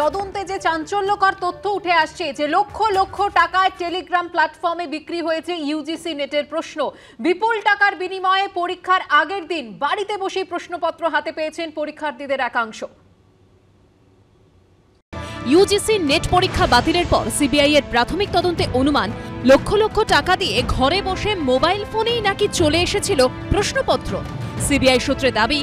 তদন্তে যে চাঞ্চল্যকর তথ্য উঠে আসছে যে লক্ষ লক্ষ টাকায় টেলিগ্রাম প্ল্যাটফর্মে বিক্রি হয়েছে ইউজিসি নেটের প্রশ্ন। বিপুল টাকার বিনিময়ে পরীক্ষার আগের দিন বাড়িতে বসেই প্রশ্নপত্র হাতে পেয়েছেন পরীক্ষার্থীদের একাংশ। ইউজিসি নেট পরীক্ষা বাতিলের পর সিবিআই এর প্রাথমিক তদন্তে অনুমান লক্ষ লক্ষ টাকা দিয়ে ঘরে বসে মোবাইল ফোনেই নাকি চলে এসেছিল প্রশ্নপত্র। সিবিআই সূত্রে দাবি,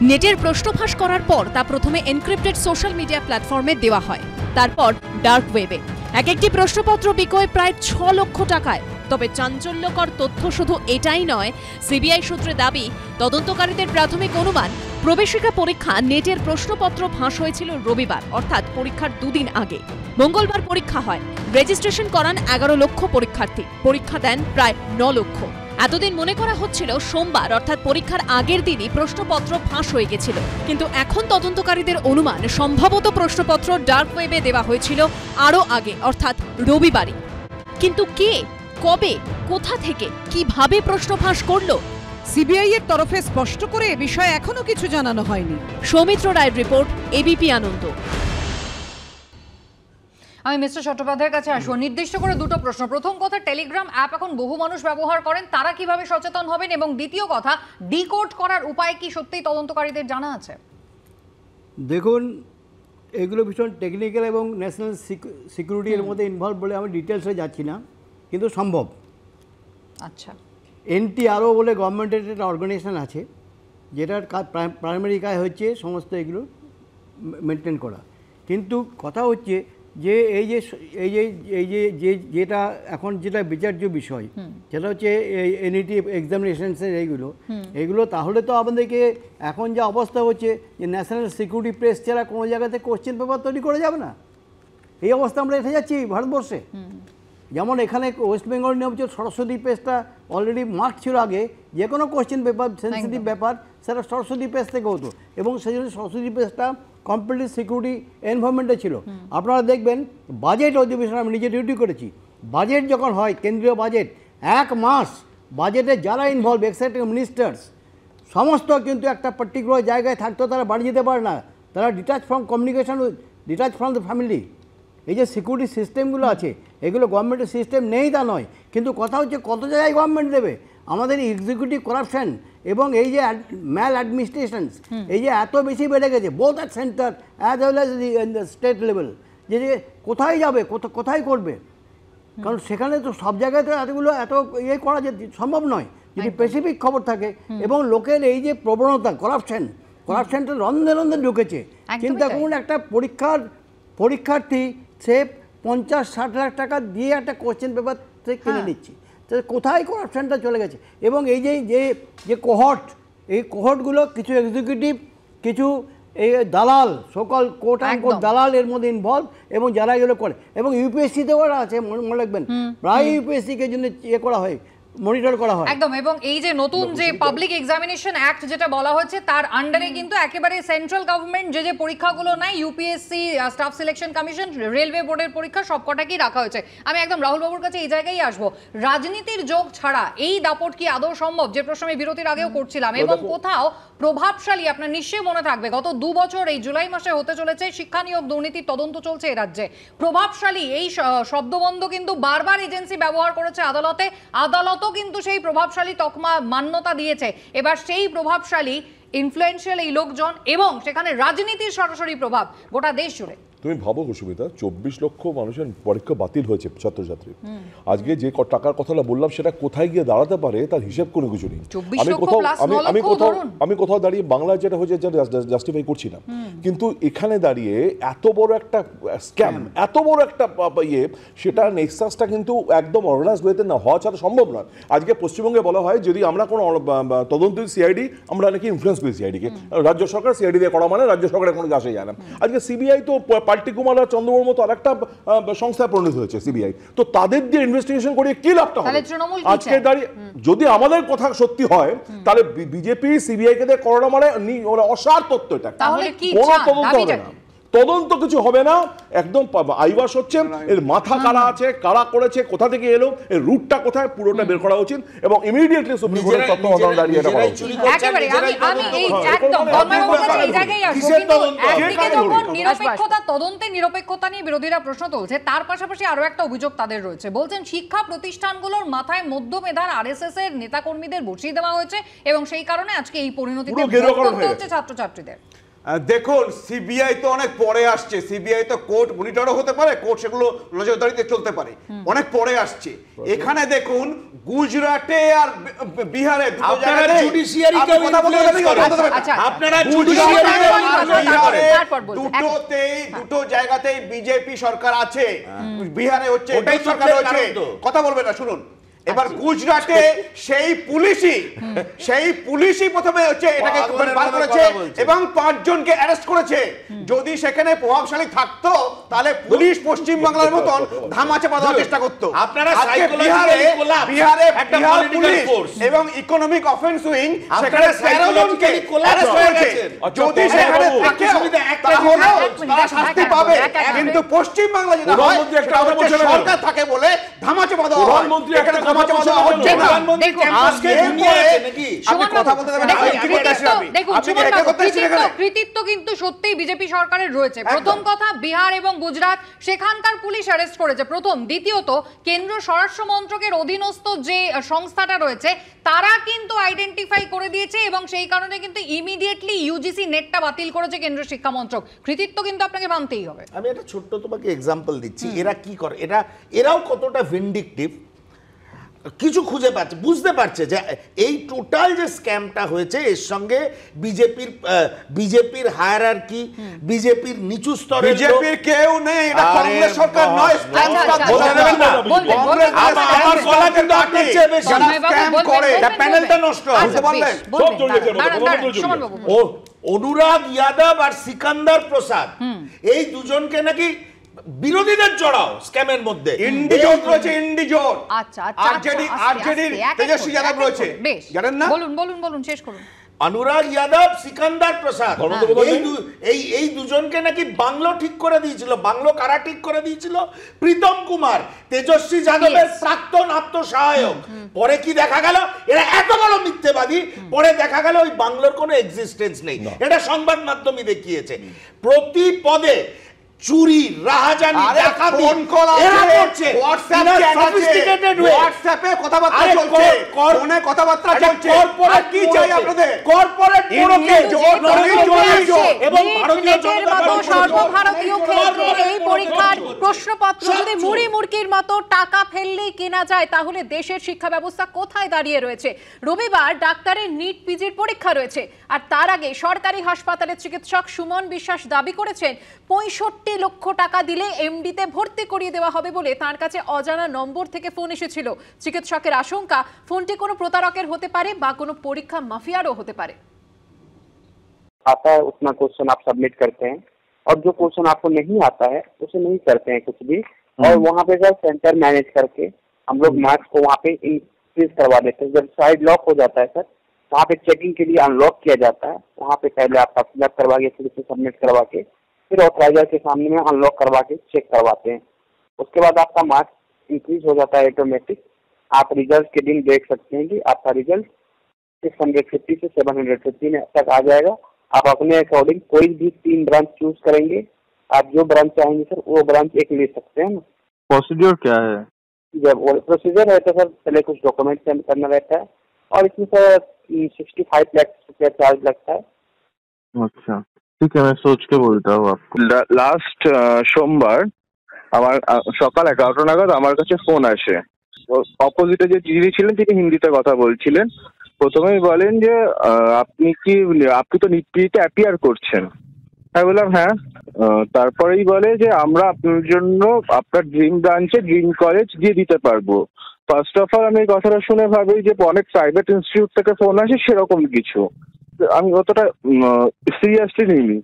নেটের প্রশ্ন ফাঁস করার পর তা প্রথমে এনক্রিপ্টেড সোশ্যাল মিডিয়া প্ল্যাটফর্মে দেওয়া হয়, তারপর ডার্ক ওয়েবে। এক একটি প্রশ্নপত্র বিক্রয় প্রায় 6 লক্ষ টাকায়। তবে চাঞ্চল্যকর তথ্য শুধু এটাই নয়, সিবিআই সূত্রে দাবি, তদন্তকারীদের প্রাথমিক অনুমান প্রবেশিকা পরীক্ষা নেটের প্রশ্নপত্র ফাঁস হয়েছিল রবিবার, অর্থাৎ পরীক্ষার 2 দিন আগে। মঙ্গলবার পরীক্ষা হয়। রেজিস্ট্রেশন করান 11 লক্ষ পরীক্ষার্থী, পরীক্ষা দেন প্রায় 9 লক্ষ। এতদিন মনে করা হচ্ছিল সোমবার অর্থাৎ পরীক্ষার আগের দিনই প্রশ্নপত্র ফাঁস হয়ে গেছিল, কিন্তু এখন তদন্তকারীদের অনুমান সম্ভবত প্রশ্নপত্র ডার্ক ওয়েবে দেওয়া হয়েছিল আরও আগে, অর্থাৎ রবিবারই। কিন্তু কে, কবে, কোথা থেকে, কিভাবে প্রশ্ন ফাঁস করলো? সিবিআই এর তরফে স্পষ্ট করে এ বিষয়ে এখনো কিছু জানানো হয়নি। সৌমিত্র রায়ের রিপোর্ট, এবিপি আনন্দ। আমি মিস্টার চট্টোপাধ্যায়ের কাছে আসবো। নির্দিষ্ট করে দুটো প্রশ্ন। প্রথম কথা, টেলিগ্রাম অ্যাপ এখন বহু মানুষ ব্যবহার করেন, তারা কিভাবে সচেতন হবেন? এবং দ্বিতীয় কথা, ডিকোড করার উপায় কি সত্যিই তদন্তকারীদের জানা আছে? দেখুন, এগুলো ভীষণ টেকনিক্যাল এবং ন্যাশনাল সিকিউরিটি এর মধ্যে ইনভলভ বলে আমি ডিটেলসে যাচ্ছি না, কিন্তু সম্ভব। আচ্ছা, এনটিআরও বলে গভর্নমেন্টের একটা অর্গানাইজেশন আছে, যেটার প্রাইমারি কাজ হচ্ছে সমস্ত এগুলো মেনটেন করা। কিন্তু কথা হচ্ছে যে যেটা এখন যেটা বিচার্য বিষয়, সেটা হচ্ছে এনইটি এক্সামিনেশনসের এইগুলো তাহলে তো আমাদেরকে এখন যা অবস্থা হচ্ছে যে ন্যাশনাল সিকিউরিটি প্রেস ছাড়া কোনো জায়গাতে কোশ্চেন পেপার তৈরি করা যাবে না, এই অবস্থা আমরা এসে যাচ্ছি ভারতবর্ষে। যেমন এখানে ওয়েস্ট বেঙ্গল নিয়ম হচ্ছে সরস্বতী পেজটা অলরেডি মার্ক ছিল আগে, যে কোনো কোশ্চেন পেপার সেন্সিটিভ ব্যাপার সেটা সরস্বতী পেজ থেকে হতো, এবং সেই জন্য সরস্বতী পেজটা কমপ্লিটলি সিকিউরিটি এনভায়রনমেন্টে ছিল। আপনারা দেখবেন বাজেট অধিবেশন আমি নিজে ডিউটি করেছি, বাজেট যখন হয় কেন্দ্রীয় বাজেট, 1 মাস বাজেটে যারা ইনভলভ এক্সেক্টিভ মিনিস্টার্স সমস্ত কিন্তু একটা পার্টিকুলার জায়গায় থাকতো, তারা বাড়ি যেতে পারে না, তারা detach from communication, detach from the family. এই যে সিকিউরিটি সিস্টেমগুলো আছে, এগুলো গভর্নমেন্টের সিস্টেম নেই তা নয়, কিন্তু কথা হচ্ছে কত জায়গায় গভর্নমেন্ট দেবে। আমাদের এক্সিকিউটিভ করাপশন এবং এই যে ম্যাল অ্যাডমিনিস্ট্রেশনস, এই যে এত বেশি বেড়ে গেছে both at centre as well as the state level, যে কোথায় যাবে, কোথায় করবে, কারণ সেখানে তো সব জায়গায় তো এতগুলো এত ইয়ে করা যে সম্ভব নয়। যদি স্পেসিফিক খবর থাকে এবং লোকের এই যে প্রবণতা করাপশনটা রন্ধে রন্ধে ঢুকেছে। চিন্তা করুন, একটা পরীক্ষার্থী সে 50-60 লাখ টাকা দিয়ে একটা কোশ্চেন পেপার থেকে কিনে নিচ্ছে, কোথায় করাপশনটা চলে গেছে। এবং এই যে কোহর্ট, এই কোহর্টগুলো কিছু এক্সিকিউটিভ, কিছু এই দালাল, সকল কোর্ট অ্যান্ড কোর্ট দালাল এর মধ্যে ইনভলভ, এবং যারা এগুলো করে, এবং ইউপিএসসিতেও আছে, মনে রাখবেন প্রায় ইউপিএসসিকে জন্য ইয়ে করা হয়, মনিটর করা হয় একদম। এবং এই যে নতুন যে পাবলিক এক্সামিনেশন অ্যাক্ট যেটা বলা হচ্ছে, তার আন্ডারে কিন্তু একেবারে সেন্ট্রাল গভর্নমেন্ট যে পরীক্ষাগুলো নাই, UPSC, staff selection commission, railway বোর্ডের পরীক্ষা সবকটাকেই রাখা হয়েছে। আমি একদম রাহুল বাবুর কাছে এই জায়গায় আসবো, রাজনীতির যোগ ছাড়া এই দাপট কি আদৌ সম্ভব? যে প্রশ্ন আমি বিরতির আগেও করছিলাম। এবং কোথাও প্রভাবশালী, আপনার নিশ্চয়ই মনে থাকবে গত 2 বছর এই জুলাই মাসে হতে চলেছে শিক্ষা নিয়োগ দুর্নীতির তদন্ত চলছে এই রাজ্যে। প্রভাবশালী এই শব্দবন্ধ কিন্তু বারবার এজেন্সি ব্যবহার করেছে আদালতে, আদালতও কিন্তু সেই প্রভাবশালী তকমা মান্যতা দিয়েছে। এবার সেই প্রভাবশালী ইনফ্লুয়েন্সিয়াল এই লোকজন এবং সেখানে রাজনীতির সরাসরি প্রভাব গোটা দেশ জুড়ে। তুমি ভাবো সুমিতা, 24 লক্ষ মানুষের পরীক্ষা বাতিল হয়েছে ছাত্রছাত্রী। আজকে যে টাকার কথাটা বললাম সেটা কোথায় গিয়ে দাঁড়াতে পারে তার হিসেব কোনো কিছু নেই। আমি কোথাও দাঁড়িয়ে বাংলায় যেটা হয়েছে জাস্টিফাই করছি না, কিন্তু এখানে দাঁড়িয়ে এত বড় একটা স্ক্যাম, এত বড় একটা ইয়ে, সেটা নেক্সাসটা কিন্তু একদম অর্গানাইজড ওয়েতে না হওয়া ছাড়া সম্ভব নয়। আজকে পশ্চিমবঙ্গে বলা হয় যদি আমরা কোনো তদন্ত সিআইডি, আমরা নাকি ইনফ্লুয়েন্স করি সিআইডিকে, রাজ্য সরকার সিআইডি দিয়ে করা মানে রাজ্য সরকারের কোনো আসে যায় না। আজকে সিবিআই তো পাল্টি কুমার আর চন্দ্রবাবুর মতো আরেকটা সংস্থায় পরিণত হয়েছে সিবিআই, তো তাদের দিয়ে ইনভেস্টিগেশন করিয়ে কি লাভটা হবে? আজকে দাঁড়িয়ে যদি আমাদের কথা সত্যি হয়, তাহলে বিজেপি সিবিআই কে দিয়ে করোনা মানে অসার তথ্য, এটা কোনো তদন্ত হবে না। তদন্ত কিছু হবে না, একদম আইবাস হচ্ছে, এর মাথা কারা আছে, কারা করেছে, কোথা থেকে এলো, এর রুটটা কোথায়, পুরোটা বের করা উচিত এবং ইমিডিয়েটলি সুপ্রিম কোর্টের তত্ত্বাবধানে দাঁড়িয়ে এটা করা উচিত। একেবারে আমি এই একদম এই জায়গায় আসবো, কিন্তু একদিকে যখন নিরপেক্ষতা, তদন্তে নিরপেক্ষতা নিয়ে বিরোধীরা প্রশ্ন তুলছে, তার পাশাপাশি আরো একটা অভিযোগ তাদের রয়েছে। বলছেন শিক্ষা প্রতিষ্ঠানগুলোর মাথায় মধ্যমেধার আরএসএস এর নেতাকর্মীদের বসিয়ে দেওয়া হয়েছে এবং সেই কারণে আজকে এই পরিণতিতে হচ্ছে ছাত্রছাত্রীদের। দেখুন, সিবিআই তো অনেক পরে আসছে, সিবিআই তো কোর্ট মনিটরও হতে পারে, কোর্ট সেগুলো নজরদারিতে চলতে পারে, অনেক পরে আসছে। এখানে দেখুন গুজরাটে আর বিহারে দুটো জায়গাতেই বিজেপি সরকার আছে, বিহারে হচ্ছে সরকার হচ্ছে, কথা বলবেন না, শুনুন। এবার গুজরাটে সেই পুলিশই প্রথমে হচ্ছে এটাকে বার করেছে এবং 5 জনকে অ্যারেস্ট করেছে। যদি সেখানে প্রভাবশালী থাকতো তাহলে পুলিশ পশ্চিম বাংলার মতন ধামাচাপা দেওয়ার চেষ্টা করতো। আপনারা বিহার পুলিশ এবং ইকোনমিক অফেন্স উইং সেখানে 13 জনকে অ্যারেস্ট করেছে। যদি সেখানে থাকে তাহলে তারা শাস্তি পাবে, কিন্তু পশ্চিম বাংলা যেটা হয় সেটা হচ্ছে সরকার থাকে বলে ধামাচাপা দেওয়া হয়। এখানে কৃতিত্ব কিন্তু সত্যি বিজেপি সরকারের রয়েছে। প্রথম কথা, বিহার এবং গুজরাট সেখানকার পুলিশ অ্যারেস্ট করেছে প্রথম। দ্বিতীয়ত, কেন্দ্র স্বরাষ্ট্র মন্ত্রকের অধীনস্থ যে সংস্থাটা রয়েছে তারা কিন্তু আইডেন্টিফাই করে দিয়েছে এবং সেই কারণে কিন্তু ইমিডিয়েটলি ইউজিসি নেটটা বাতিল করেছে কেন্দ্র শিক্ষা মন্ত্রক। কৃতিত্ব কিন্তু আপনাকে মানতেই হবে। আমি একটা ছোট্ট তোমাকে এক্সাম্পল দিচ্ছি, এরা কি করে, এরাও কতটা ভিন্ডিকটিভ কিছু খুঁজে পাচ্ছে, বুঝতে পারছে যে এই টোটাল যে স্ক্যামটা হয়েছে এর সঙ্গে বিজেপির হায়ারার্কি, বিজেপির নিচু স্তরের বিজেপির কেউ নেই, এটা কংগ্রেস সরকার নয়। প্যানেলটা নষ্ট অনুরাগ যাদব আর সিকান্দার প্রসাদ এই দুজনকে নাকি বিরোধীদের জড়াও স্ক্যামের মধ্যে। ইন্ডিজোট রয়েছে, ইন্ডিজোট। আচ্ছা, আরজেডির তেজস্বী যাদব রয়েছে, জানেন না? বলুন শেষ করুন। অনুরাগ যাদব, সিকান্দার প্রসাদ, এই দুজনকে নাকি বাংলো ঠিক করে দিয়েছিল। বাংলো কারা ঠিক করে দিয়েছিল? প্রীতম কুমার, তেজস্বী যাদবের প্রাক্তন আত্মসহায়ক। পরে কি দেখা গেল? এরা এত বড় মিথ্যেবাদী, পরে দেখা গেল ওই বাংলোর কোনো এক্সিস্টেন্স নেই। এটা সংবাদ মাধ্যমে দেখিয়েছে। প্রতি পদে চুরি, রাহাজানি, ডাকাতি এরা করছে। হোয়াটসঅ্যাপে কথাবার্তা চলছে, ফোনে কথাবার্তা চলছে। আর কি চাই আপনাদের? কর্পোরেট এবং সর্বভারতীয় ক্ষেত্রে এই পরীক্ষার প্রশ্নপত্র যদি মুড়ি মুড়কির মতো টাকা ফেললেই কেনা যায় তাহলে দেশের শিক্ষা ব্যবস্থা কোথায় দাঁড়িয়ে রয়েছে? রবিবার ডাক্তারের নিট পিজির পরীক্ষা রয়েছে, আর তার আগে সরকারি হাসপাতালের চিকিৎসক সুমন বিশ্বাস দাবি করেছেন 65 লক্ষ টাকা দিলে এমডিতে ভর্তি করিয়ে দেওয়া হবে বলে তার কাছে অজানা নম্বর থেকে ফোন এসেছিল। চিকিৎসকের আশঙ্কা ফোনটি কোনো প্রতারকের হতে পারে বা কোনো পরীক্ষা মাফিয়ারও হতে পারে। आता है उतना क्वेश्चन आप सबमिट करते हैं और जो क्वेश्चन आपको नहीं आता है उसे नहीं करते हैं कुछ भी, और वहाँ पे सर सेंटर मैनेज करके हम लोग मार्क्स को वहाँ पे इंक्रीज करवा देते हैं। जब साइड लॉक हो जाता है सर, वहाँ पे चेकिंग के लिए अनलॉक किया जाता है। वहाँ पे पहले आपका फिलअप करवा के फिर उसे सबमिट करवा के फिर ऑथराइजर के सामने में अनलॉक करवा के चेक करवाते हैं। उसके बाद आपका मार्क्स इंक्रीज हो जाता है ऑटोमेटिक। आप रिजल्ट के दिन देख सकते हैं कि आपका रिजल्ट 650 से 715 तक आ जाएगा। आप अपने अकॉर्डिंग कोई भी 3 ब्रांच चूज करेंगे, आप जो ब्रांच चाहेंगे सर वो ब्रांच एक ले सकते हैं ना। प्रोसीजर क्या है? जब प्रोसीजर रहता है सर, पहले कुछ डॉक्यूमेंट सेंड करना रहता है और इसमें सर 65 लाख रुपया चार्ज लगता है। अच्छा ठीक है, मैं सोच के बोलता हूँ आपको। लास्ट সোমবার আমার সকাল 11টা নাগাদ আমার কাছে ফোন আসে। অপোজিটে যে দিদি ছিলেন তিনি হিন্দিতে কথা বলছিলেন। প্রথমেই বলেন যে আপনি তো নিটপিজিতে অ্যাপিয়ার করছেন। আমি বললাম হ্যাঁ। তারপরেই বলে যে আমরা আপনার জন্য আপনার ড্রিম ব্রাঞ্চে ড্রিম কলেজ দিয়ে দিতে পারবো। ফার্স্ট অফ অল আমি এই কথাটা শুনে ভাবি যে অনেক প্রাইভেট ইনস্টিটিউট থেকে ফোন আসে সেরকম কিছু, আমি অতটা সিরিয়াসলি নিইনি।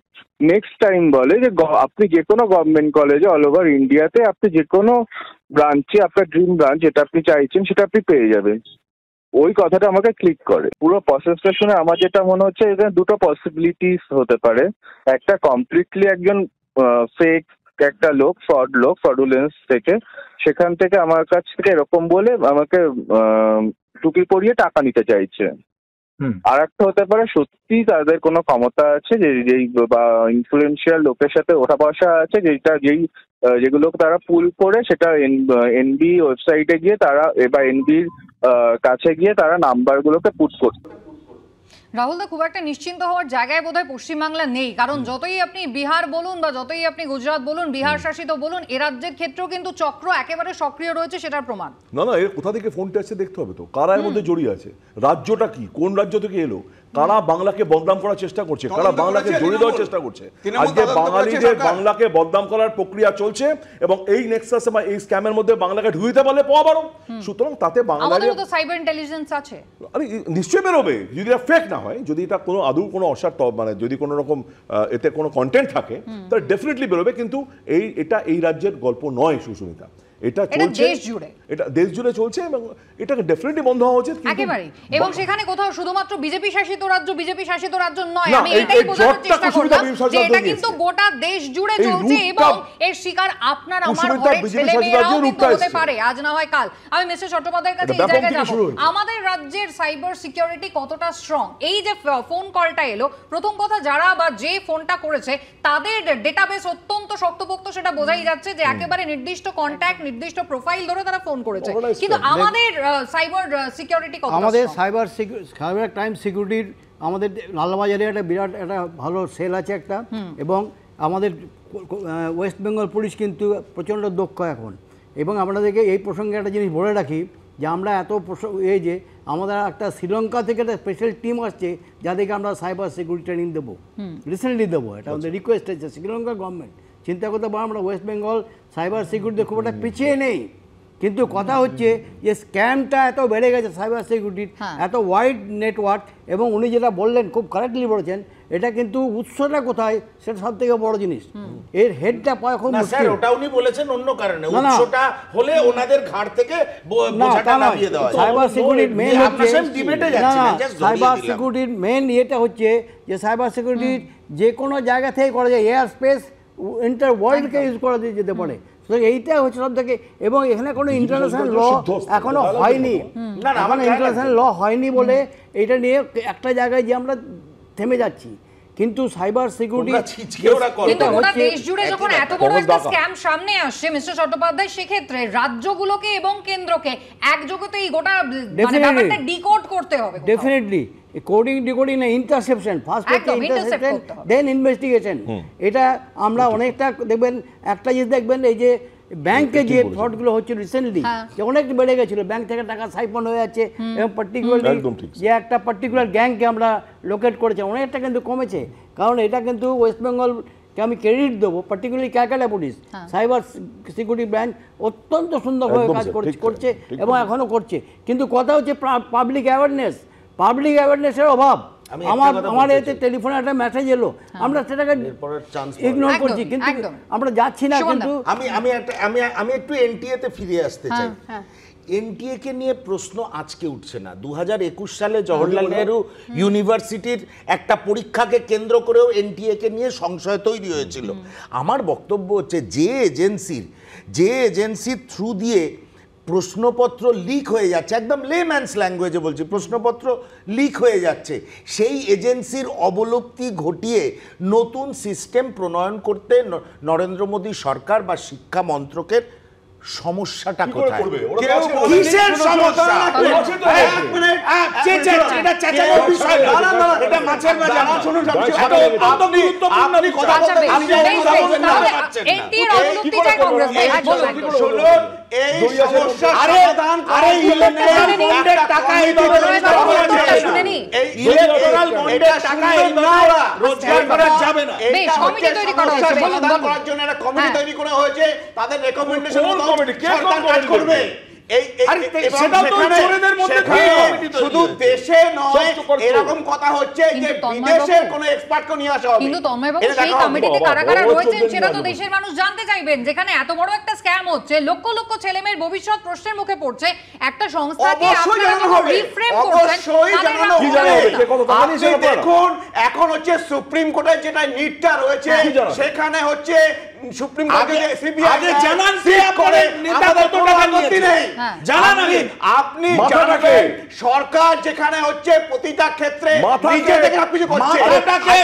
নেক্সট টাইম বলে যে আপনি যে কোনো গভর্নমেন্ট কলেজে অল ওভার ইন্ডিয়াতে আপনি যে কোনো ব্রাঞ্চে আপনার ড্রিম ব্রাঞ্চ যেটা আপনি চাইছেন সেটা আপনি পেয়ে যাবেন। ওই কথাটা আমাকে ক্লিক করে। পুরো প্রসেসটা শুনে আমার যেটা মনে হচ্ছে এখানে দুটো পসিবিলিটিস হতে পারে। একটা কমপ্লিটলি একজন ফেক একটা লোক, ফ্রডুলেন্স থেকে, সেখান থেকে আমার কাছ থেকে এরকম বলে আমাকে টুপি পরিয়ে টাকা নিতে চাইছে। আর একটা হতে পারে সত্যি তাদের কোনো ক্ষমতা আছে, যেই বা ইনফ্লুয়েন্সিয়াল লোকের সাথে ওঠা বসা আছে, যেগুলো তারা পুল করে সেটা এনবি ওয়েবসাইটে গিয়ে তারা বা এনবির কাছে গিয়ে তারা নাম্বারগুলোকে পুট করছে। রাহুল দা, খুব একটা নিশ্চিন্ত হওয়ার জায়গায় বোধহয় পশ্চিমবাংলা নেই, কারণ যতই আপনি বিহার বলুন বা যতই আপনি গুজরাট বলুন, বিহার শাসিত বলুন, এ রাজ্যের ক্ষেত্রেও কিন্তু চক্র একেবারে সক্রিয় রয়েছে, সেটার প্রমাণ। না এর কোথা থেকে ফোনটা আসছে দেখতে হবে তো, কারা এর মধ্যে জড়িয়ে আছে, রাজ্যটা কি, কোন রাজ্য থেকে এলো, কারা বাংলাকে বদনাম করার চেষ্টা করছে, কারা বাংলাকে জড়িয়ে দেওয়ার চেষ্টা করছে। আজকে বাঙালিদের বাংলাকে বদনাম করার প্রক্রিয়া চলছে এবং এই নেক্সাসে বা এই স্ক্যামের মধ্যে বাংলাকে ঢুইতে পারলে পাওয়া বারো। সুতরাং তাতে বাংলাদেশের তো সাইবার ইন্টেলিজেন্স আছে, আরে নিশ্চয়ই বেরোবে, যদি এটা ফেক না হয়, যদি এটা কোনো আদৌ কোনো অসার মানে যদি কোনো রকম এতে কোনো কন্টেন্ট থাকে তাহলে ডেফিনেটলি বেরোবে। কিন্তু এটা এই রাজ্যের গল্প নয় সুস্মিতা, এটা চলছে দেশ জুড়ে, এটা দেশ জুড়ে চলছে এবং এটাকে ডেফিনেটলি বন্ধ হওয়া উচিত একেবারে। এবং সেখানে কোথাও শুধুমাত্র বিজেপি শাসিত রাজ্য নয়, আমি এটাই বোঝানোর চেষ্টা করলাম যে এটা কিন্তু গোটা দেশ জুড়ে চলছে এবং এর শিকার আপনার আমার ঘরের ছেলেমেয়েরাও কিন্তু হতে পারে, আজ না হয় কাল। আমি মিস্টার চট্টোপাধ্যায়ের কাছে এই জায়গায় যাব, আমাদের রাজ্যের সাইবার সিকিউরিটি কতটা স্ট্রং। এই যে ফোন কলটা এলো, প্রথম কথা যারা বা যে ফোনটা করেছে তাদের ডেটাবেস অত্যন্ত শক্তপোক্ত, সেটা বোঝাই যাচ্ছে যে একেবারে নির্দিষ্ট কন্ট্যাক্ট, নির্দিষ্ট প্রোফাইল ধরে তারা ফোন করেছে। কিন্তু আমাদের সাইবার সিকিউরিটি কত, আমাদের সাইবার ক্রাইম সিকিউরিটির আমাদের লালবাজারে একটা বিরাট একটা ভালো সেল আছে একটা, এবং আমাদের ওয়েস্ট বেঙ্গল পুলিশ কিন্তু প্রচণ্ড দক্ষ এখন। এবং আপনাদেরকে এই প্রসঙ্গে একটা জিনিস বলে রাখি যে আমরা এত এই যে আমাদের একটা শ্রীলঙ্কা থেকে একটা স্পেশাল টিম আসছে যাদেরকে আমরা সাইবার সিকিউরিটি ট্রেনিং দেবো, রিসেন্টলি দেবো, এটা আমাদের রিকোয়েস্ট আছে শ্রীলঙ্কা গভর্নমেন্ট। চিন্তা করতে পারো আমরা ওয়েস্ট বেঙ্গল সাইবার সিকিউরিটিতে খুব একটা পিছিয়ে নেই, কিন্তু কথা হচ্ছে যে স্ক্যামটা এত বেড়ে গেছে সাইবার সিকিউরিটির, এত ওয়াইড নেটওয়ার্ক। এবং উনি যেটা বললেন খুব কারেক্টলি বলেছেন, এটা কিন্তু উৎসটা কোথায় সেটা সব থেকে বড় জিনিস, এর হেডটা পাওয়া খুব মুশকিল। ওটা উনি বলেছেন অন্য কারণে, উৎসটা হলে ওনাদের ঘাড় থেকে বোঝাটা নামিয়ে দেওয়া যায়। সাইবার সিকিউরিটির মেইন হচ্ছে সাইবার সিকিউরিটির মেইন ইয়েটা হচ্ছে যে সাইবার সিকিউরিটির যে কোনো জায়গা থেকে করা যায়, এয়ার স্পেস ইন্টার ওয়ার্ল্ডকে ইউজ করা যেতে পারে, এইটা হচ্ছে সব থেকে। এবং এখানে কোনো ইন্টারন্যাশনাল ল এখনো হয়নি, এখনো ইন্টারন্যাশনাল ল হয়নি বলে এটা নিয়ে একটা জায়গায় যে আমরা থেমে যাচ্ছি। কিন্তু সাইবার সিকিউরিটি দেশ জুড়ে যখন এত বড় একটা স্ক্যাম সামনে আসছে মিস্টার চট্টোপাধ্যায়, সেক্ষেত্রে রাজ্যগুলোকে এবং কেন্দ্রকে একযোগে তো এই গোটা ব্যাপারটা ডিকোড করতে হবে। ডেফিনেটলি কোডিং ডিকোডিং না, ইন্টারসেপশন, ফার্স্ট হচ্ছে ইন্টারসেপশন দেন ইনভেস্টিগেশন। এটা আমরা অনেকটা দেখবেন, একটা জিনিস দেখবেন এই যে ব্যাংকে যে ফ্রডগুলো হচ্ছে রিসেন্টলি যে অনেক বেড়ে গেছিল, ব্যাংক থেকে টাকা সাইফন হয়ে যাচ্ছে এবং পার্টিকুলারলি যে একটা পার্টিকুলার গ্যাংকে আমরা লোকেট করেছি, অনেকটা কিন্তু কমেছে। কারণ এটা কিন্তু ওয়েস্ট বেঙ্গলকে আমি ক্রেডিট দেবো, particularly Calcutta police cyber security branch অত্যন্ত সুন্দরভাবে কাজ করছে এবং এখনও করছে। কিন্তু কথা হচ্ছে পাবলিক অ্যাওয়ারনেসের অভাব। আমার এতে টেলিফোনে একটা মেসেজ এলো, আমরা সেটাকে ইগনোর করছি, কিন্তু আমরা যাচ্ছি না। কিন্তু আমি একটু এনটিএ তে ফিরে আসতে চাই। এনটিএ কে নিয়ে প্রশ্ন আজকে উঠছে না, 2021 সালে জওহরলাল নেহরু ইউনিভার্সিটির একটা পরীক্ষাকে কেন্দ্র করেও এনটিএ কে নিয়ে সংশয় তৈরি হয়েছিল। আমার বক্তব্য হচ্ছে যে এজেন্সির থ্রু দিয়ে প্রশ্নপত্র লিক হয়ে যাচ্ছে, একদম লেম্যানস ল্যাঙ্গুয়েজে বলছি, প্রশ্নপত্র লিক হয়ে যাচ্ছে, সেই এজেন্সির অবলুপ্তি ঘটিয়ে নতুন সিস্টেম প্রণয়ন করতে নরেন্দ্র মোদী সরকার বা শিক্ষা মন্ত্রকের সমস্যাটা কোথায়? কিসের সমস্যা? এটা চেঁচানোর বিষয় না, এটা মাছের বাজার। শুনুন, এই সমস্যা সমাধান করে ইলেকট্রাল বন্ডের টাকা ইলেকট্রাল বন্ডের টাকা রোজগার করা যাবে না। এই কমিটি তৈরি করা হয়েছে সমাধান করার জন্য একটা কমিটি তৈরি করা হয়েছে, তাদের রেকমেন্ডেশন মতো সরকার কাজ করবে। শুধু দেশে নয়, এরকম কথা হচ্ছে যে বিদেশের কোনো এক্সপার্টকে নিয়ে আসা হবে। কিন্তু তন্ময়বাবু, সেই কমিটিতে কারা কারা রয়েছেন সেটা তো দেশের মানুষ জানতে চাইবেন। যেখানে এত বড় একটা স্ক্যাম হচ্ছে, লক্ষ লক্ষ ছেলেমেয়ের ভবিষ্যৎ প্রশ্নের মুখে পড়ছে, একটা সংস্থাকে আপনারা যখন রিফ্রেম করছেন, আপনি দেখুন এখন হচ্ছে সুপ্রিম কোর্টের যেটা নিটটা রয়েছে, সেখানে হচ্ছে সুপ্রিম কোর্টে সিবিআই আগে জানান যে করে নেতা কত টাকা নিয়েছে জানান আগে। আপনি জানেন সরকার যেখানে হচ্ছে প্রতিটা ক্ষেত্রে নিজে থেকে কিছু করছে, মাথাটাকে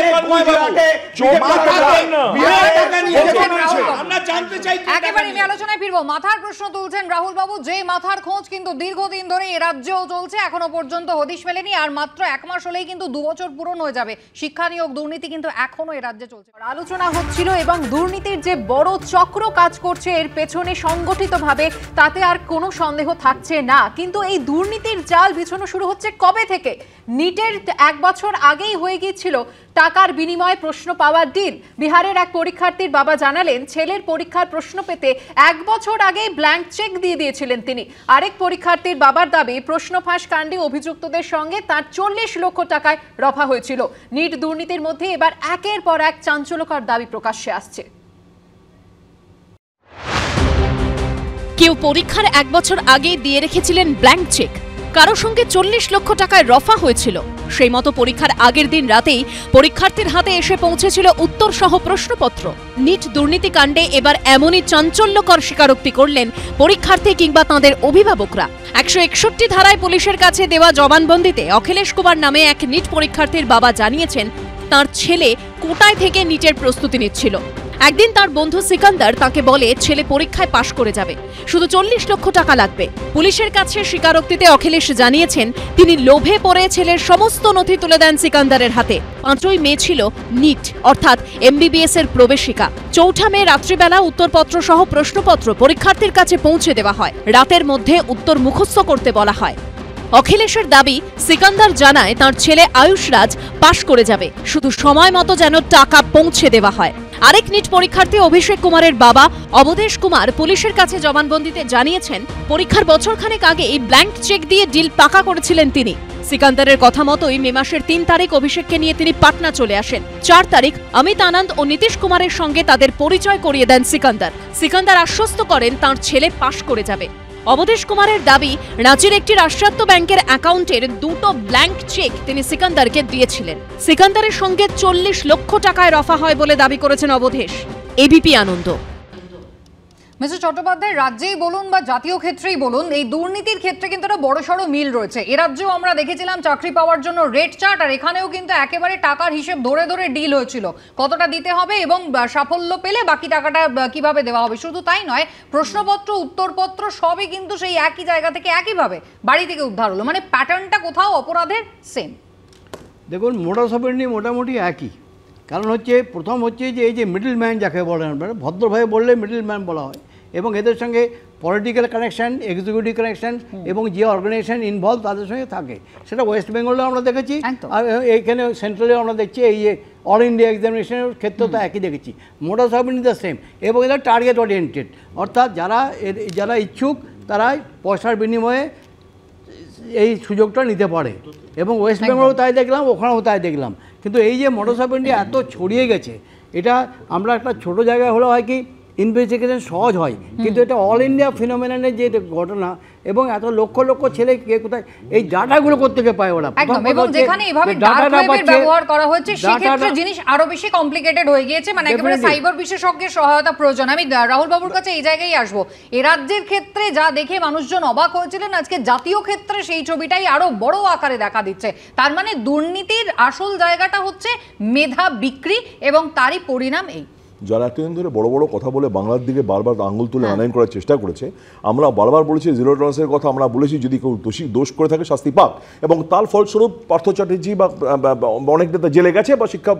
আমরা জানতে চাই। একেবারে আমি আলোচনায় ফিরবো। মাথার প্রশ্ন তুলছেন রাহুল বাবু, যে মাথার খোঁজ কিন্তু দীর্ঘদিন ধরে এ রাজ্যেও চলছে, এখনো পর্যন্ত হদিশ মেলেনি, আর মাত্র 1 মাস হলেই কিন্তু 2 বছর পূরণ হয়ে যাবে। শিক্ষা নিয়োগ দুর্নীতি কিন্তু এখনো এ রাজ্যে চলছে। আলোচনা হচ্ছিল এবং দুর্নীতির যে বড় চক্র কাজ করছে এর পেছনে সংগঠিতভাবে, তাতে আর কোনো সন্দেহ থাকছে না। কিন্তু এই দুর্নীতির জাল বিছানো শুরু হচ্ছে কবে থেকে? নিটের 1 বছর আগেই হয়ে গিয়েছিল টাকার বিনিময়ে প্রশ্ন পাওয়ার ডিল। বিহারের এক পরীক্ষার্থীর বাবা জানালেন, ছেলের পরীক্ষার প্রশ্ন পেতে 1 বছর আগেই ব্ল্যাঙ্ক চেক দিয়ে দিয়েছিলেন তিনি। আরেক পরীক্ষার্থীর বাবার দাবি, প্রশ্ন ফাঁস কাণ্ডে অভিযুক্তদের সঙ্গে তার 40 লক্ষ টাকায় রফা হয়েছিল। নিট দুর্নীতির মধ্যে এবার একের পর এক চাঞ্চল্যকর দাবি প্রকাশ্যে আসছে। কেউ পরীক্ষার 1 বছর আগে দিয়ে রেখেছিলেন ব্ল্যাঙ্ক চেক, কারো সঙ্গে 40 লক্ষ টাকায় রফা হয়েছিল। সেই মতো পরীক্ষার আগের দিন রাতেই পরীক্ষার্থীর হাতে এসে পৌঁছেছিল উত্তর সহ প্রশ্নপত্র। নিট দুর্নীতি কাণ্ডে এবার এমনই চাঞ্চল্যকর স্বীকারোক্তি করলেন পরীক্ষার্থী কিংবা তাঁদের অভিভাবকরা। 161 ধারায় পুলিশের কাছে দেওয়া জবানবন্দিতে অখিলেশ কুমার নামে এক নিট পরীক্ষার্থীর বাবা জানিয়েছেন, তার ছেলে কোটায় থেকে নিটের প্রস্তুতি নিচ্ছিল। একদিন তার বন্ধু সিকান্দার তাকে বলে, ছেলে পরীক্ষায় পাশ করে যাবে, শুধু 40 লক্ষ টাকা লাগবে। পুলিশের কাছে স্বীকারোক্তিতে অখিলেশ জানিয়েছেন, তিনি লোভে পড়ে ছেলের সমস্ত নথি তুলে দেন সিকান্দারের হাতে। 5ই মে ছিল নিট অর্থাৎ MBBS এর প্রবেশিকা। 4 মে রাত্রিবেলা উত্তরপত্র সহ প্রশ্নপত্র পরীক্ষার্থীর কাছে পৌঁছে দেওয়া হয়। রাতের মধ্যে উত্তর মুখস্থ করতে বলা হয়। অখিলেশের দাবি, সিকান্দার জানায় তার ছেলে আয়ুষ রাজ পাশ করে যাবে, শুধু সময় মতো যেন টাকা পৌঁছে দেওয়া হয়। আরেক নিট পরীক্ষার্থী অভিষেক কুমারের বাবা অবধেশ কুমার পুলিশের কাছে জবানবন্দিতে জানিয়েছেন, পরীক্ষার বছরখানেক আগে এই ব্ল্যাঙ্ক চেক দিয়ে ডিল পাকা করেছিলেন তিনি। সিকান্দারের কথা মতোই মে মাসের 3 তারিখ অভিষেককে নিয়ে তিনি পাটনা চলে আসেন। 4 তারিখ অমিত আনন্দ ও নীতিশ কুমারের সঙ্গে তাদের পরিচয় করিয়ে দেন সিকান্দার। সিকান্দার আশ্বস্ত করেন তাঁর ছেলে পাশ করে যাবে। অবধেশ কুমারের দাবি, রাঁচির একটি রাষ্ট্রায়ত্ত ব্যাংকের অ্যাকাউন্টের 2টো ব্ল্যাঙ্ক চেক তিনি সিকান্দারকে দিয়েছিলেন। সিকান্দারের সঙ্গে 40 লক্ষ টাকায় রফা হয় বলে দাবি করেছেন অবধেশ। এবিপি আনন্দ। মিস্টার চট্টোপাধ্যায়, রাজ্যেই বলুন বা জাতীয় ক্ষেত্রেই বলুন, এই দুর্নীতির ক্ষেত্রে কিন্তু একটা বড়সড় মিল রয়েছে। এ রাজ্যেও আমরা দেখেছিলাম চাকরি পাওয়ার জন্য রেড চার্ট, আর এখানেও কিন্তু একেবারে টাকার হিসেব ধরে ধরে ডিল হয়েছিল, কতটা দিতে হবে এবং সাফল্য পেলে বাকি টাকাটা কিভাবে দেওয়া হবে। শুধু তাই নয়, প্রশ্নপত্র উত্তরপত্র সবই কিন্তু সেই একই জায়গা থেকে একইভাবে বাড়ি থেকে উদ্ধার হলো। মানে প্যাটার্নটা কোথাও অপরাধের সেম। দেখুন, মোডাস অপারেন্ডি মোটামুটি একই। কারণ হচ্ছে, প্রথম হচ্ছে যে এই যে মিডল ম্যান যাকে বলেন, আপনারা ভদ্রভাবে বললে মিডল ম্যান বলা হয়, এবং এদের সঙ্গে পলিটিক্যাল কানেকশান, এক্সিকিউটিভ কানেকশান এবং যে অর্গানাইজেশন ইনভলভ তাদের সঙ্গে থাকে। সেটা ওয়েস্ট বেঙ্গলেও আমরা দেখেছি, আর এইখানে সেন্ট্রালেও আমরা দেখছি, এই যে অল ইন্ডিয়া এক্সামিনেশনের ক্ষেত্রেও তো একই দেখেছি। মোডাস অপারেন্ডি দ্য সেম, এবং এরা টার্গেট ওরিয়েন্টেড, অর্থাৎ যারা ইচ্ছুক তারাই পয়সার বিনিময়ে এই সুযোগটা নিতে পারে। এবং ওয়েস্ট বেঙ্গলেও তাই দেখলাম, ওখানেও তাই দেখলাম। কিন্তু এই যে মোডাস অপারেন্ডি এত ছড়িয়ে গেছে, এটা আমরা একটা ছোট জায়গায় হলে হয় কি ইনভেস্টিগেশন সহজ হয়, কিন্তু এটা অল ইন্ডিয়া ফিনোমেননের যে ঘটনা, এবং এত লক্ষ লক্ষ ছেলে কে কোথায় এই ডাটাগুলো করতে পায় ওরা, এবং যেখানে এভাবে ডাটা ওয়েবের ব্যবহার করা হচ্ছে, সেক্ষেত্রে জিনিস আরো বেশি কমপ্লিকেটেড হয়ে গিয়েছে। মানে একেবারে সাইবার বিশেষজ্ঞের সহায়তা প্রয়োজন। আমি রাহুল বাবুর কাছে এই জায়গায় আসবো। এ রাজ্যের ক্ষেত্রে যা দেখে মানুষজন অবাক হয়েছিলেন, আজকে জাতীয় ক্ষেত্রে সেই ছবিটাই আরো বড় আকারে দেখা দিচ্ছে। তার মানে দুর্নীতির আসল জায়গাটা হচ্ছে মেধা বিক্রি, এবং তারই পরিণাম এই। যারা এতদিন ধরে বড় বড় কথা বলে বাংলার দিকে বারবার আঙুল তুলে আনায়ন করার চেষ্টা করেছে, আমরা বারবার বলেছি জিরো টলারেন্সের কথা। আমরা বলেছি যদি কেউ দোষ করে থাকে শাস্তি পাক, এবং তার ফলস্বরূপ পার্থ চ্যাটার্জি বা অনেক নেতা জেলে গেছে, বা শিক্ষা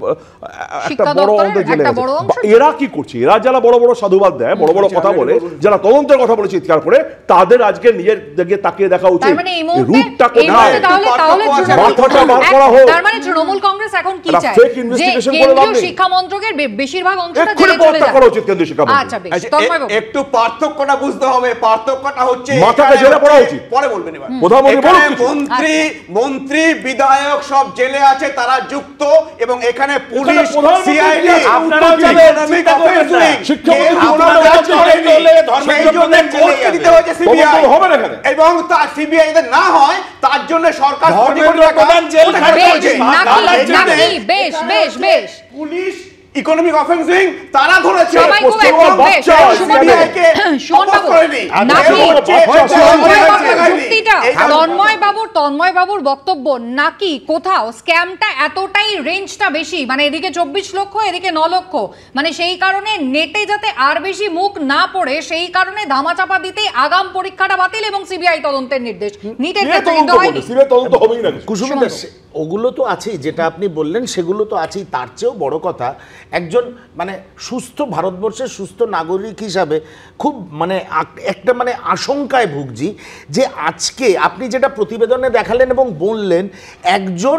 একটা বড় অংশ জেলে গেছে। এরা কি করছে? এরা যারা বড় বড় সাধুবাদ দেয়, বড় বড় কথা বলে, যারা তদন্তের কথা বলে চিৎকার করে, তাদের আজকে নিজের দিকে তাকিয়ে দেখা উচিত। রুটটা কোথায়, মাথাটা বার করা হোক। তার মানে তৃণমূল কংগ্রেস এখন কি চায়? যে কেন্দ্রীয় শিক্ষা মন্ত্রকের বেশিরভাগ অংশ এক্ষুনি প্রত্যাহার করা উচিত কেন্দ্রীয় শিক্ষা আচ্ছা বেশ, তন্ময় বাবু একটু পার্থক্যটা বুঝতে হবে। পার্থক্যটা হচ্ছে মাথাটা জেলে পড়া উচিত। পরে বলবেন এবার। প্রধানমন্ত্রী বলুন কিছু। মন্ত্রী বিধায়ক সব জেলে আছে, তারা যুক্ত, এবং এখানে পুলিশ সিআইডি আপনারা ইকোনমিক অফেন্স হবে না এখানে, এবং তার সিবিআই এদের না হয় তার জন্য সরকার প্রধান জেল বেশ বেশ বেশ পুলিশ ইকোনমিক অফেন্স উইং তারা ধরেছে। তন্ময় বাবুর বক্তব্য নাকি কোথাও স্ক্যামটা এতটাই রেঞ্জটা বেশি, মানে এদিকে 24 লক্ষ এদিকে 9 লক্ষ, মানে সেই কারণে নেটে যাতে আর বেশি মুখ না পড়ে সেই কারণে ধামাচাপা দিতে আগাম পরীক্ষাটা বাতিল এবং সিবিআই তদন্তের নির্দেশ। নিটের ক্ষেত্রে কিন্তু হয়নি। কুসুমিতা, ওগুলো তো আছেই, যেটা আপনি বললেন সেগুলো তো আছেই। তার চেয়েও বড় কথা, একজন মানে সুস্থ ভারতবর্ষের সুস্থ নাগরিক হিসাবে খুব মানে একটা মানে আশঙ্কায় ভুগছি যে আজকে আপনি যেটা প্রতিবেদনে দেখালেন এবং বললেন, একজন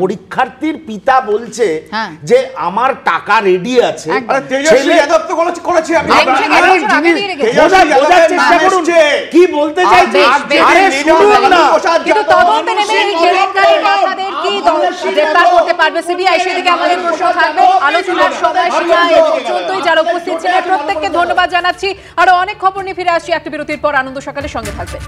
পরীক্ষার্থীর পিতা বলছে যে আমার টাকা রেডি আছে। কি বলতে চাইছে গ্রেফতার করতে পারবে সিবিআই, সেদিকে আমাদের প্রশ্ন থাকবে। আলোচনার সময় সীমা পর্যন্তই। যারা উপস্থিত ছিলেন প্রত্যেককে ধন্যবাদ জানাচ্ছি। আরো অনেক খবর নিয়ে ফিরে আসছি একটা বিরতির পর। আনন্দ সকালের সঙ্গে থাকবে।